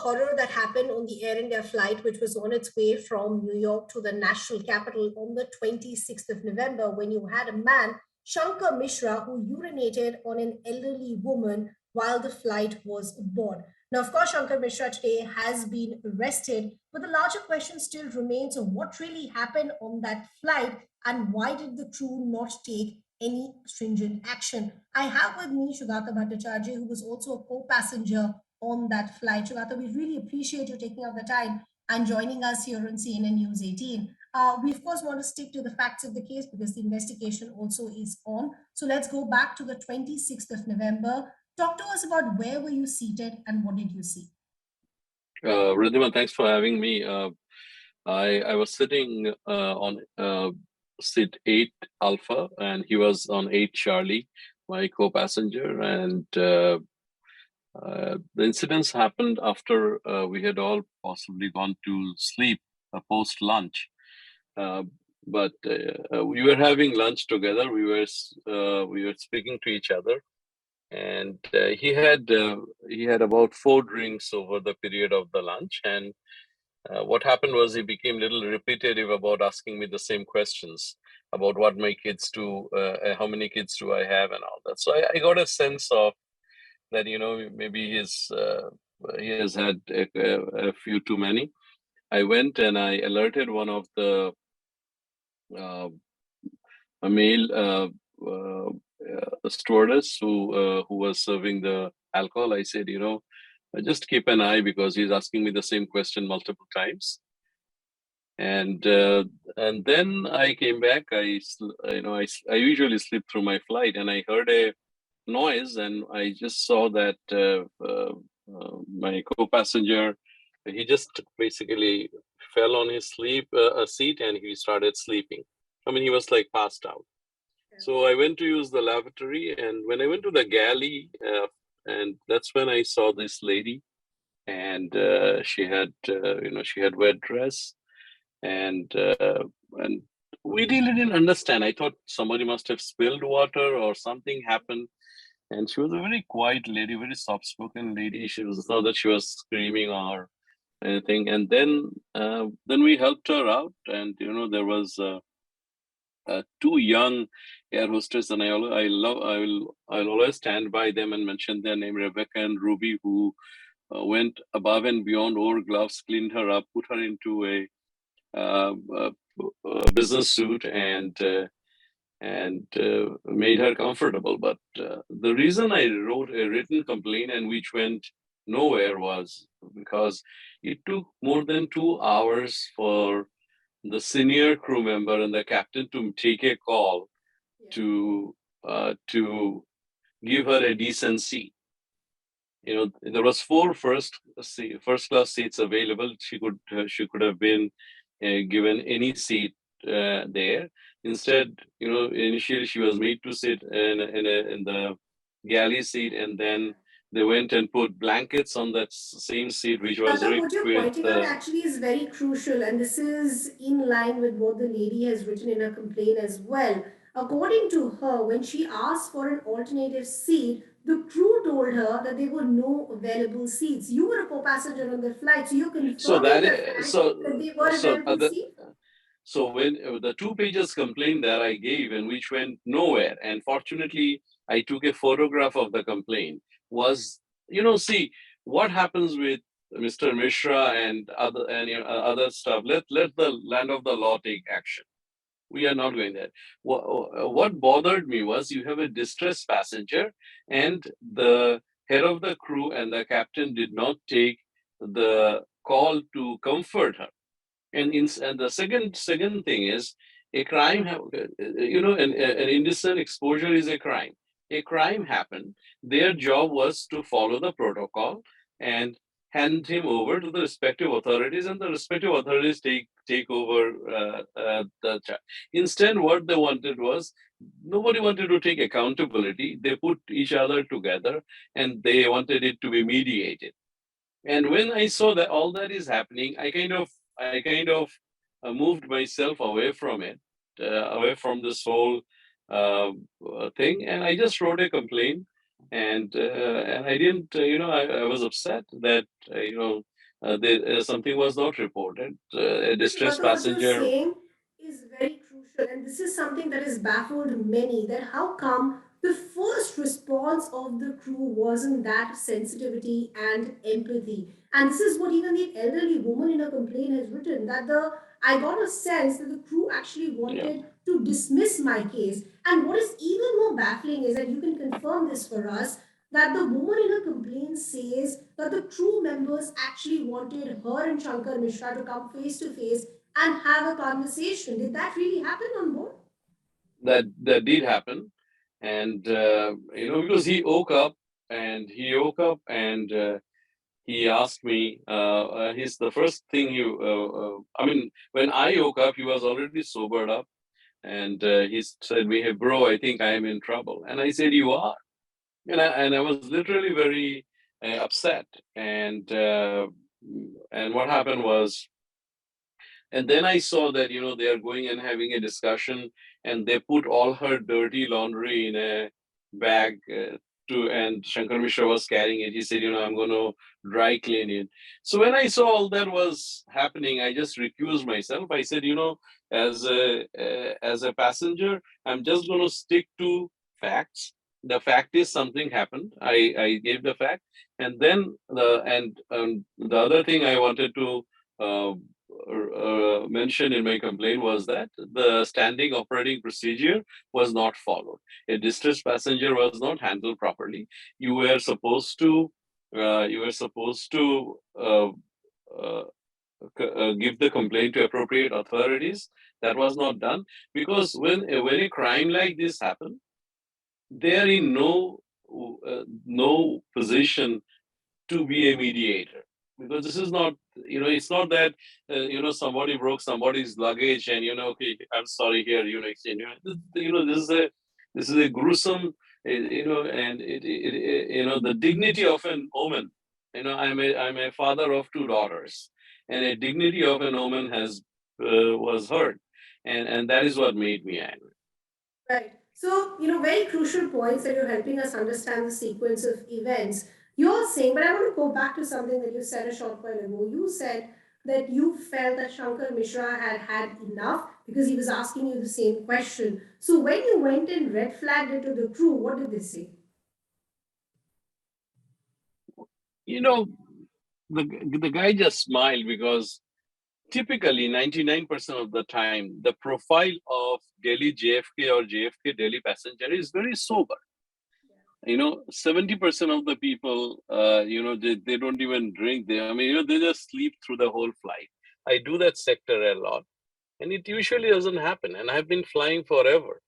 horror that happened on the Air India flight, which was on its way from New York to the national capital on the 26th of November, when you had a man, Shankar Mishra, who urinated on an elderly woman while the flight was aboard. Now, of course, Shankar Mishra today has been arrested, but the larger question still remains of what really happened on that flight and why did the crew not take any stringent action. I have with me Sugata Bhattacharjee, who was also a co-passenger on that flight. Sugata, we really appreciate you taking out the time and joining us here on CNN News 18. We, of course, want to stick to the facts of the case because the investigation also is on. So let's go back to the 26th of November. Talk to us about where were you seated and what did you see? Ridhima, thanks for having me. I was sitting on seat 8 Alpha, and he was on 8 Charlie, my co-passenger. And the incidents happened after we had all possibly gone to sleep post lunch. But we were having lunch together. We were speaking to each other, and he had about 4 drinks over the period of the lunch. And what happened was he became a little repetitive about asking me the same questions about what my kids do, how many kids do I have, and all that. So I got a sense of that, maybe he has had a few too many. I went and I alerted one of the a male stewardess who was serving the alcohol. I said, just keep an eye because he's asking me the same question multiple times. And then I came back. I usually sleep through my flight, and I heard a noise, and I just saw that my co-passenger, he just basically fell on his seat, and he started sleeping. I mean, he was like passed out. So I went to use the lavatory, and when I went to the galley, and that's when I saw this lady, and she had wet dress, and we really didn't understand. I thought somebody must have spilled water or something happened, and she was a very quiet lady, very soft-spoken lady. She was not that she was screaming or anything, and then we helped her out, and there was 2 young air hostess, and I'll always stand by them and mention their name, Rebecca and Ruby, who went above and beyond, wore gloves, cleaned her up, put her into a business suit, and made her comfortable. But the reason I wrote a written complaint and which went nowhere was because it took more than 2 hours for the senior crew member and the captain to take a call to give her a decent seat. There was 4 first class seats available. She could have been given any seat there. Instead, initially she was made to sit in the galley seat, and then they went and put blankets on that same seat, which was What rigged you're with. pointing out actually is very crucial, and this is in line with what the lady has written in her complaint as well. According to her, when she asked for an alternative seat, the crew told her that there were no available seats. You were a co-passenger on the flight, so you're confirming that they were available seats. So when the 2 pages complaint that I gave, and which went nowhere, and fortunately I took a photograph of the complaint, was, see what happens with Mr. Mishra and other stuff. Let the land of the law take action. We are not going there. What bothered me was you have a distressed passenger, and the head of the crew and the captain did not take the call to comfort her. And the second thing is a crime. An indecent exposure is a crime. A crime happened. Their job was to follow the protocol and hand him over to the respective authorities, and the respective authorities take over the charge. Instead, what they wanted was, nobody wanted to take accountability. They put each other together, and they wanted it to be mediated. And when I saw that all that is happening, I kind of moved myself away from it, away from this whole thing, and I just wrote a complaint. And I didn't, I was upset that something was not reported. A distressed Sugata, what you're passenger. saying is very crucial, and this is something that has baffled many. That how come the first response of the crew wasn't that sensitivity and empathy? And this is what even the elderly woman in a complaint has written, that the I got a sense that the crew actually Yeah, wanted to dismiss my case. And what is even more baffling is that you can confirm this for us, that the woman in her complaint says that the crew members actually wanted her and Shankar Mishra to come face to face and have a conversation. Did that really happen on board? that did happen, and because he woke up and he asked me. He's the first thing you. I mean, when I woke up, he was already sobered up, and he said me, "Hey, bro, I think I am in trouble." And I said, "You are." And I was literally very upset. And what happened was, and then I saw that they are going and having a discussion, and they put all her dirty laundry in a bag and Shankar Mishra was carrying it. He said, I'm going to dry clean it. So when I saw all that was happening, I just recused myself. I said, as a passenger, I'm just going to stick to facts. The fact is something happened. I gave the fact, and then the other thing I wanted to uh, mentioned in my complaint was that the standing operating procedure was not followed. A distressed passenger was not handled properly. You were supposed to uh, uh, give the complaint to appropriate authorities. That was not done because when a crime like this happened, they are in no position to be a mediator, because this is not, it's not that somebody broke somebody's luggage and okay, I'm sorry, here, exchange. This is a gruesome, and the dignity of an omen. I'm a father of two daughters, and a dignity of an omen was hurt, and that is what made me angry. Right. So, very crucial points that you're helping us understand the sequence of events. You're saying, but I want to go back to something that you said a short while ago. You said that you felt that Shankar Mishra had had enough because he was asking you the same question. So, when you went and red flagged it to the crew, what did they say? You know, the guy just smiled because typically 99% of the time, the profile of Delhi JFK or JFK Delhi passenger is very sober. 70% of the people, they don't even drink. They just sleep through the whole flight. I do that sector a lot, and it usually doesn't happen. And I've been flying forever.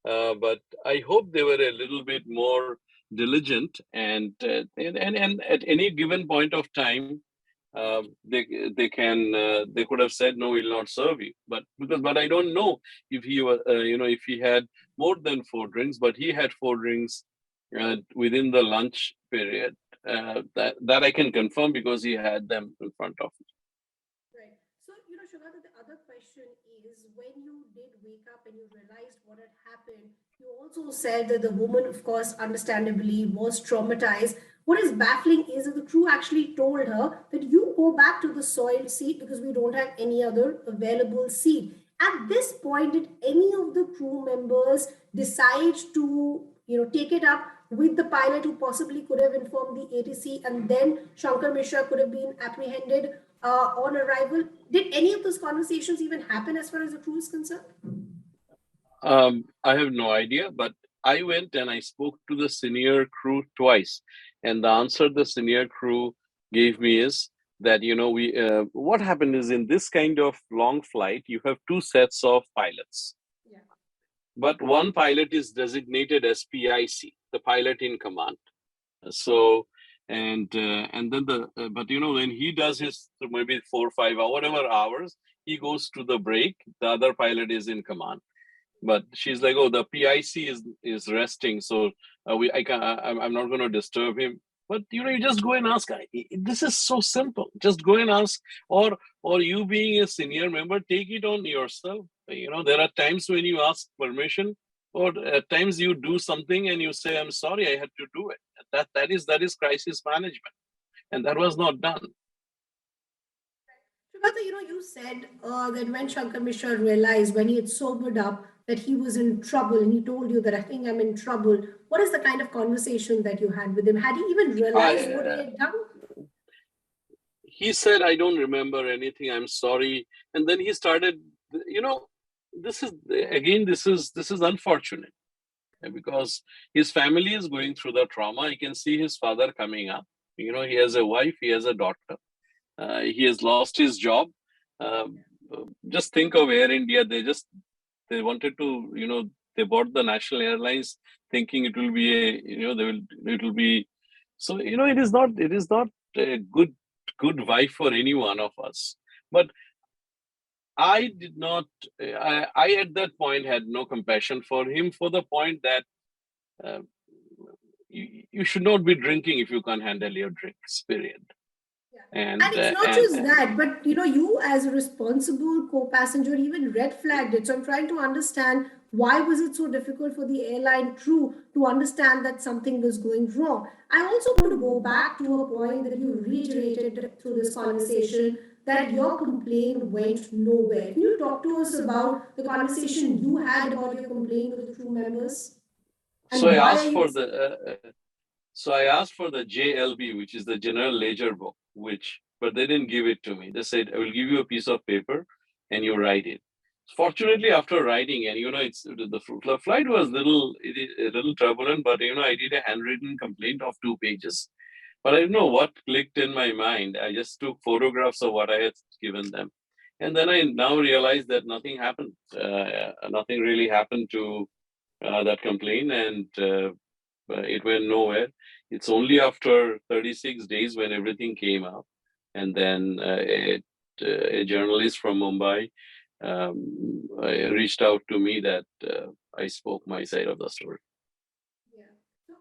But I hope they were a little bit more diligent, and at any given point of time, they could have said no, we'll not serve you. But I don't know if he was if he had more than four drinks, but he had four drinks within the lunch period. That I can confirm because he had them in front of me. Right. So, Shagata, the other question is, when you did wake up and you realized what had happened, you also said that the woman, of course, understandably was traumatized. What is baffling is that the crew actually told her that you go back to the soiled seat because we don't have any other available seat. At this point, did any of the crew members decide to, take it up with the pilot who possibly could have informed the ATC, and then Shankar Mishra could have been apprehended on arrival? Did any of those conversations even happen as far as the crew is concerned? I have no idea, but I went and I spoke to the senior crew twice, and the answer the senior crew gave me is that we what happened is, in this kind of long flight you have two sets of pilots, Yeah. but one pilot is designated as PIC, the pilot in command. So and then but when he does his maybe 4 or 5 hour whatever hours, he goes to the break, the other pilot is in command. But she's like, oh, the PIC is resting, so I'm not going to disturb him. But you just go and ask. This is so simple. Just go and ask, or you being a senior member, take it on yourself. There are times when you ask permission, or at times you do something and you say, I'm sorry, I had to do it. That is crisis management, and that was not done. Sugata, you said that when Shankar Mishra realized, when he had sobered up, that he was in trouble, and he told you that I think I'm in trouble. What is the kind of conversation that you had with him? Had he even realized what he I had done? He said, I don't remember anything, I'm sorry. And then he started, you know, this is again, this is unfortunate, because his family is going through the trauma. You can see his father coming up. He has a wife, he has a daughter. He has lost his job. Um, just think of Air India. They wanted to, they bought the national airlines thinking it will be it will be. So, it is not a good wife for any one of us. But I did not, I at that point had no compassion for him, for the point that uh, you should not be drinking if you can't handle your drinks, period. Yeah. And And it's not just that, but you as a responsible co-passenger even red flagged it. So I'm trying to understand, why was it so difficult for the airline crew to understand that something was going wrong? I also want to go back to a point that you reiterated through this conversation, that your complaint went nowhere. Can you talk to us about the conversation you had about your complaint with the crew members? so And I why are asked you? for the so I asked for the JLB, which is the General Ledger Book, but they didn't give it to me. They said, I will give you a piece of paper and you write it. Fortunately, after writing, and the flight was a little turbulent, but I did a handwritten complaint of 2 pages. But I don't know what clicked in my mind. I just took photographs of what I had given them. And then I now realized that nothing happened. Nothing really happened to that complaint, and it went nowhere. It's only after 36 days when everything came up, and then a journalist from Mumbai reached out to me that I spoke my side of the story. Yeah.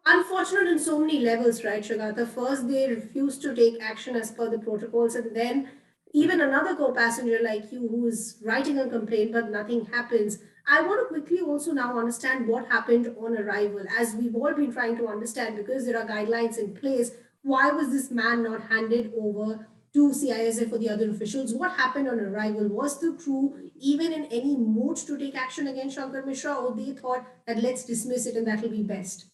Unfortunate in so many levels, right, Shagata? First, they refuse to take action as per the protocols, and then even another co-passenger like you who is writing a complaint, but nothing happens. I want to quickly also now understand what happened on arrival, as we've all been trying to understand, because there are guidelines in place. Why was this man not handed over to CISF or the other officials? What happened on arrival? Was the crew even in any mood to take action against Shankar Mishra, or they thought that let's dismiss it and that'll be best?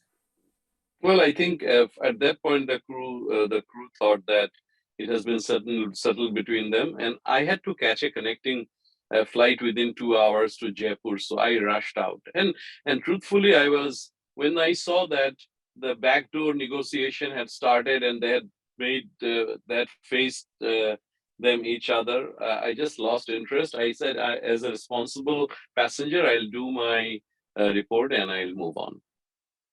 Well, I think at that point the crew thought that it has been settled between them, and I had to catch a connecting flight within 2 hours to Jaipur, so I rushed out. And truthfully, I was when I saw that the backdoor negotiation had started and they had made that faced them each other, I just lost interest. I said, as a responsible passenger, I'll do my report and I'll move on.